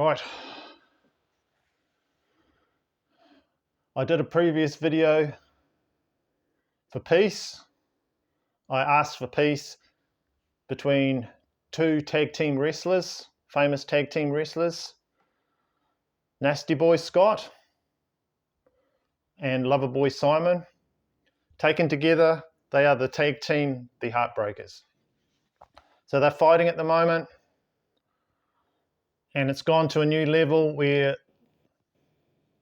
Right. I did a previous video for peace. I asked for peace between two tag team wrestlers, famous tag team wrestlers, Nasty Boy Scott and Lover Boy Simon. Taken together, they are the tag team, the Heartbreakers. So they're fighting at the moment, and it's gone to a new level where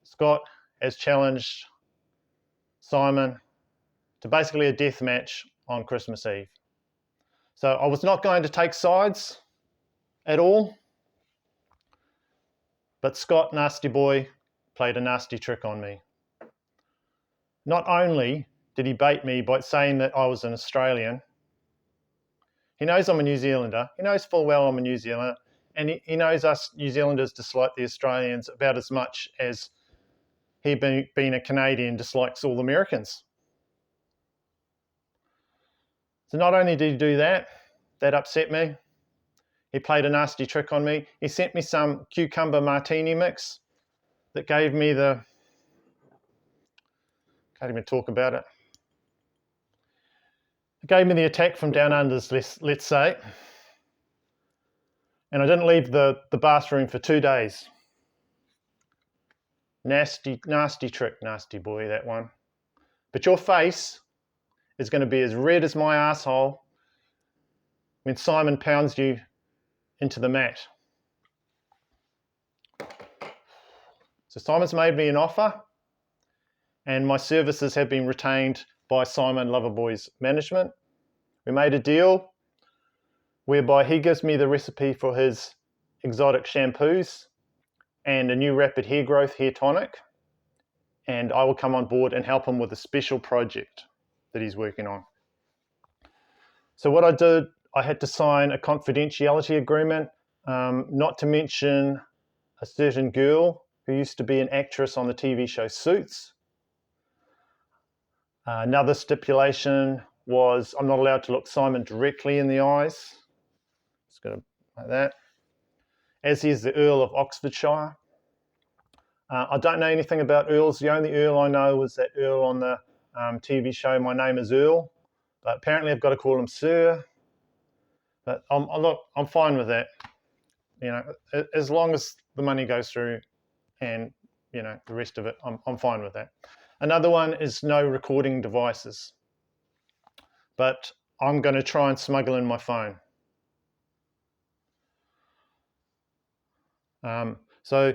Scott has challenged Simon to basically a death match on Christmas Eve. So I was not going to take sides at all, but Scott Nasty Boy played a nasty trick on me. Not only did he bait me by saying that I was an Australian, he knows I'm a New Zealander, he knows full well I'm a New Zealander, and he knows us New Zealanders dislike the Australians about as much as he being a Canadian dislikes all Americans. So not only did he do that, that upset me. He played a nasty trick on me. He sent me some cucumber martini mix that gave me the, can't even talk about it. It gave me the attack from down unders, let's say. And I didn't leave the bathroom for 2 days. Nasty trick, nasty boy, that one. But your face is going to be as red as my asshole when Simon pounds you into the mat. So Simon's made me an offer, and my services have been retained by Simon Loverboy's management. We made a deal whereby he gives me the recipe for his exotic shampoos and a new rapid hair growth hair tonic, and I will come on board and help him with a special project that he's working on. So what I did, I had to sign a confidentiality agreement, not to mention a certain girl who used to be an actress on the TV show Suits. Another stipulation was I'm not allowed to look Simon directly in the eyes. Just going to like that. As is the Earl of Oxfordshire. I don't know anything about Earls. The only Earl I know was that Earl on the TV show My Name is Earl. But apparently I've got to call him Sir. But I'm fine with that. You know, as long as the money goes through and, you know, the rest of it, I'm fine with that. Another one is no recording devices. But I'm going to try and smuggle in my phone. So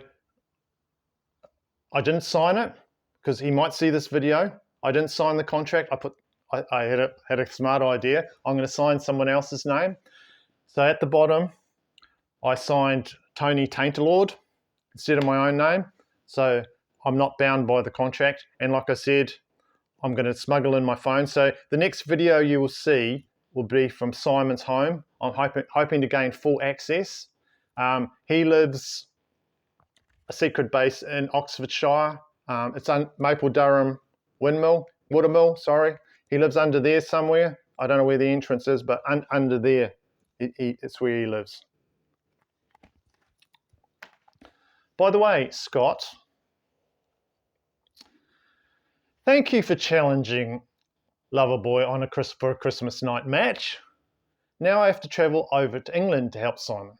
I didn't sign it because he might see this video. I didn't sign the contract. I had a smart idea. I'm going to sign someone else's name. So at the bottom, I signed Tony Tainterlord instead of my own name. So I'm not bound by the contract. And like I said, I'm going to smuggle in my phone. So the next video you will see will be from Simon's home. I'm hoping to gain full access. He lives a secret base in Oxfordshire. It's on Maple Durham Watermill, sorry. He lives under there somewhere. I don't know where the entrance is, but under there, it's where he lives. By the way, Scott, thank you for challenging Loverboy on for a Christmas night match. Now I have to travel over to England to help Simon.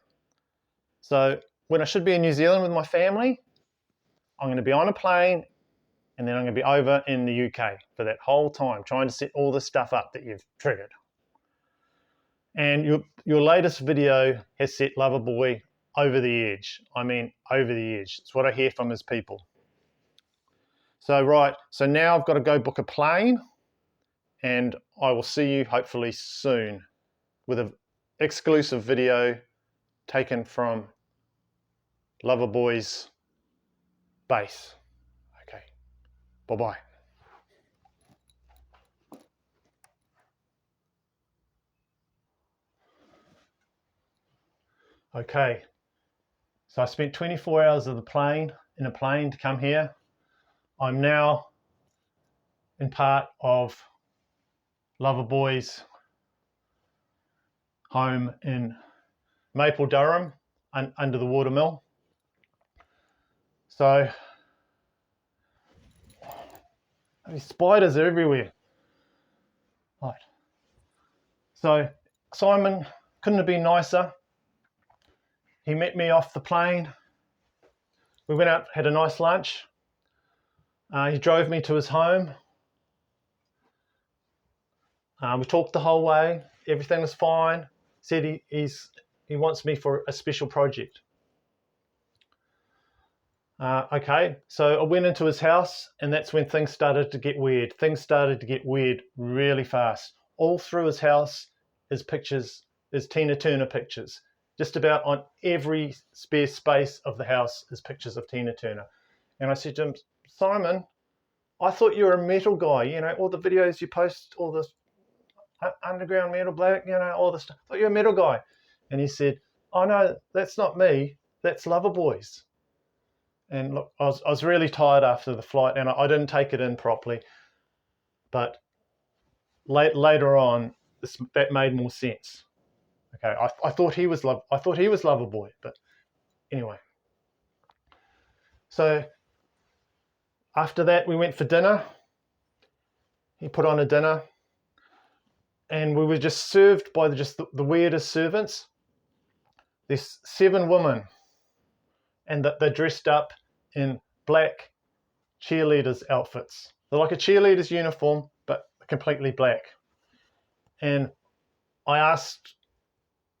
So when I should be in New Zealand with my family, I'm going to be on a plane and then I'm going to be over in the UK for that whole time, trying to set all the stuff up that you've triggered. And your latest video has set Loverboy over the edge. I mean, over the edge. It's what I hear from his people. So now I've got to go book a plane, and I will see you hopefully soon with an exclusive video taken from Loverboy's base. Okay, bye-bye. Okay, so I spent 24 hours in a plane to come here. I'm now in part of Loverboy's home in Maple Durham under the Watermill. So these spiders are everywhere. Right. So Simon couldn't have been nicer. He met me off the plane. We went out, had a nice lunch. He drove me to his home. We talked the whole way. Everything was fine. Said he wants me for a special project. Okay, so I went into his house, and that's when things started to get weird. Things started to get weird really fast. All through his house is pictures, is Tina Turner pictures. Just about on every spare space of the house is pictures of Tina Turner. And I said to him, Simon, I thought you were a metal guy. You know, all the videos you post, all this underground metal, black, you know, all this stuff. I thought you're a metal guy. And he said, oh no, that's not me. That's Loverboys. And look, I was really tired after the flight, and I didn't take it in properly. But later on, that made more sense. Okay, I thought he was Loverboy, but anyway. So after that, we went for dinner. He put on a dinner, and we were just served by the weirdest servants. There's 7 women, and they're dressed up in black cheerleaders outfits. They're like a cheerleader's uniform, but completely black. And I asked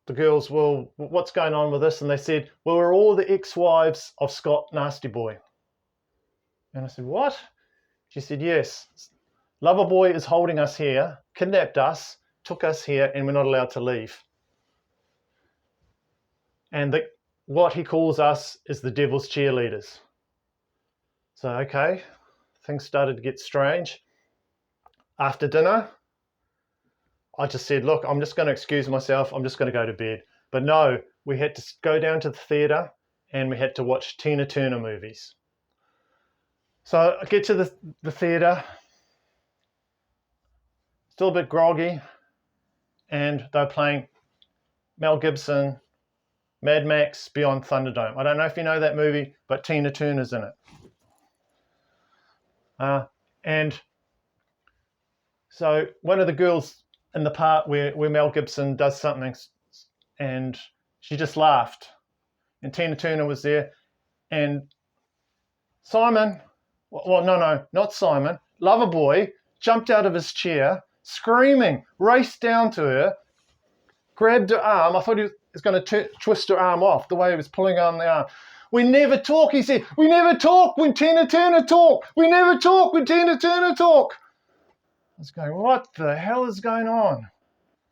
the girls, well, what's going on with this? And they said, well, we're all the ex-wives of Scott Nasty Boy. And I said, what? She said, yes. Loverboy is holding us here, kidnapped us, took us here, and we're not allowed to leave. And what he calls us is the devil's cheerleaders. So, okay, things started to get strange. After dinner, I just said, look, I'm just going to excuse myself. I'm just going to go to bed. But no, we had to go down to the theatre, and we had to watch Tina Turner movies. So I get to the theatre, still a bit groggy, and they're playing Mel Gibson, Mad Max Beyond Thunderdome. I don't know if you know that movie, but Tina Turner's in it. And so one of the girls in the part where Mel Gibson does something, and she just laughed. And Tina Turner was there, and Simon, well, no, not Simon, Loverboy jumped out of his chair, screaming, raced down to her, grabbed her arm. I thought he was going to twist her arm off the way he was pulling on the arm. We never talk, he said. We never talk when Tina Turner talk. We never talk when Tina Turner talk. I was going, what the hell is going on?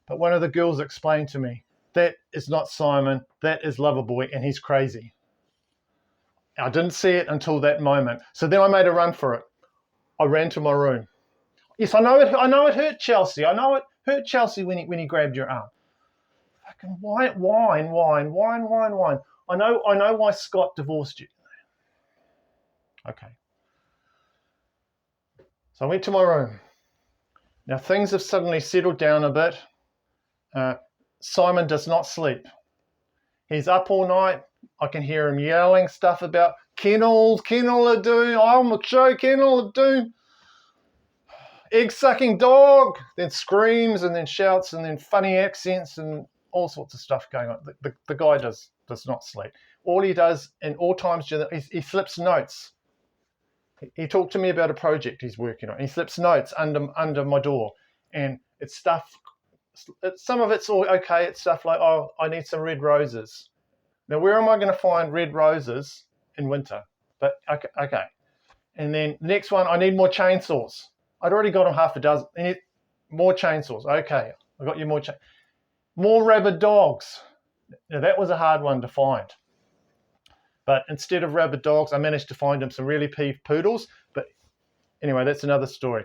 But one of the girls explained to me, that is not Simon, that is Loverboy, and he's crazy. I didn't see it until that moment. So then I made a run for it. I ran to my room. Yes, I know it hurt Chelsea. I know it hurt Chelsea when he grabbed your arm. Fucking whine. I know why Scott divorced you. Okay. So I went to my room. Now things have suddenly settled down a bit. Simon does not sleep. He's up all night. I can hear him yelling stuff about Kennel of Doom. I'm a show Kennel of Doom. Egg-sucking dog. Then screams and then shouts and then funny accents and all sorts of stuff going on. The guy does not sleep. All he does in all times, he slips notes. He talked to me about a project he's working on. He slips notes under my door, and it's stuff. Some of it's all okay. It's stuff like, oh, I need some red roses. Now, where am I going to find red roses in winter? But okay. And then the next one, I need more chainsaws. I'd already got him half a dozen. I need more chainsaws. Okay, I got you more rabid dogs. Now, that was a hard one to find. But instead of rabid dogs, I managed to find him some really peeved poodles. But anyway, that's another story.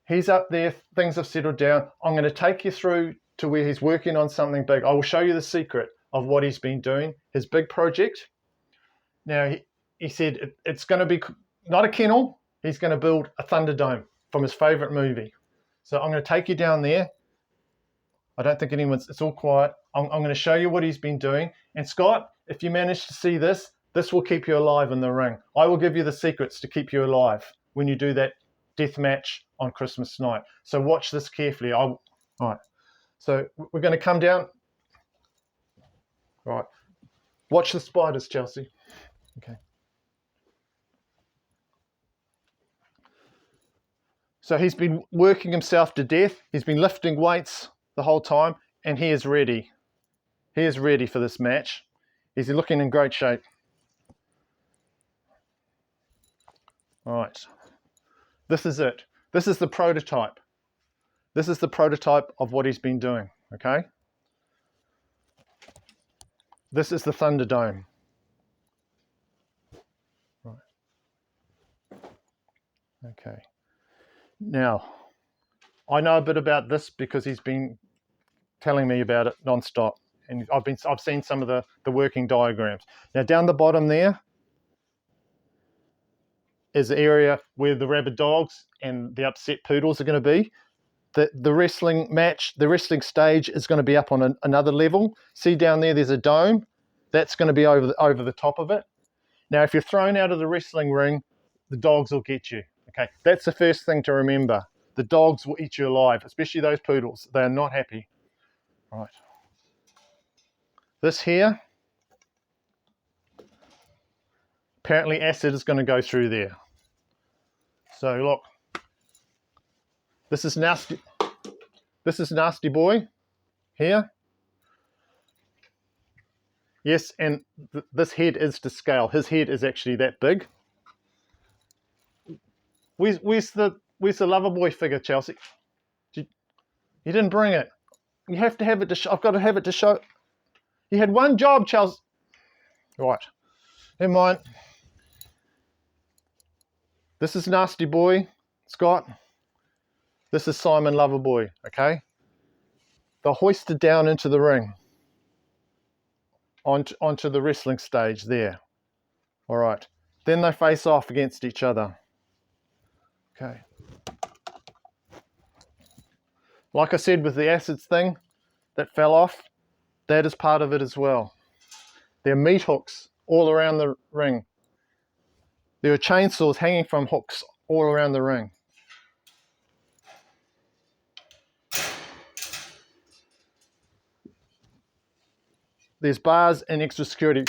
He's up there. Things have settled down. I'm going to take you through to where he's working on something big. I will show you the secret of what he's been doing, his big project. Now, he said it's going to be not a kennel. He's going to build a Thunderdome from his favourite movie. So I'm going to take you down there. I don't think it's all quiet. I'm going to show you what he's been doing. And Scott, if you manage to see this, This will keep you alive in the ring. I will give you the secrets to keep you alive when you do that death match on Christmas night. So watch this carefully. All right. So we're going to come down. All right. Watch the spiders, Chelsea. Okay. So he's been working himself to death. He's been lifting weights the whole time, and he is ready. He is ready for this match. He's looking in great shape. All right. This is it. This is the prototype. This is the prototype of what he's been doing, okay? This is the Thunderdome. Right. Okay. Now, I know a bit about this because he's been telling me about it non-stop, and I've seen some of the working diagrams. Now, down the bottom there is the area where the rabid dogs and the upset poodles are going to be. The wrestling match, the wrestling stage is going to be up on another level. See down there, there's a dome. That's going to be over the top of it. Now, if you're thrown out of the wrestling ring, the dogs will get you. Okay, that's the first thing to remember. The dogs will eat you alive, especially those poodles. They are not happy. All right. This here, apparently acid is going to go through there. So look, this is nasty. This is Nasty Boy here. Yes, and this head is to scale. His head is actually that big. Where's the Lover Boy figure, Chelsea? You didn't bring it. You have to have it to show. I've got to have it to show. You had one job, Chelsea. Right. Never mind. This is Nasty Boy, Scott. This is Simon Loverboy, okay? They're hoisted down into the ring, onto the wrestling stage there. All right. Then they face off against each other. Okay. Like I said with the acids thing that fell off, that is part of it as well. There are meat hooks all around the ring. There are chainsaws hanging from hooks all around the ring. There's bars and extra security.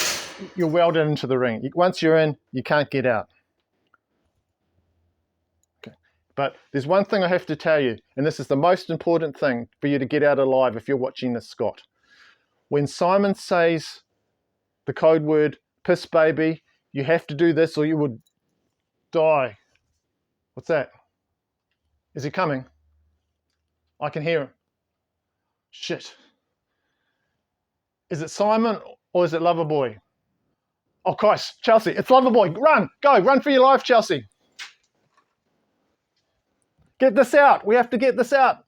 You're welded into the ring. Once you're in, you can't get out. Okay. But there's one thing I have to tell you, and this is the most important thing for you to get out alive if you're watching this, Scott. When Simon says the code word, piss baby, you have to do this or you would die. What's that? Is he coming? I can hear him. Shit. Is it Simon or is it Loverboy? Oh, Christ, Chelsea, it's Loverboy. Run, go, run for your life, Chelsea. Get this out. We have to get this out.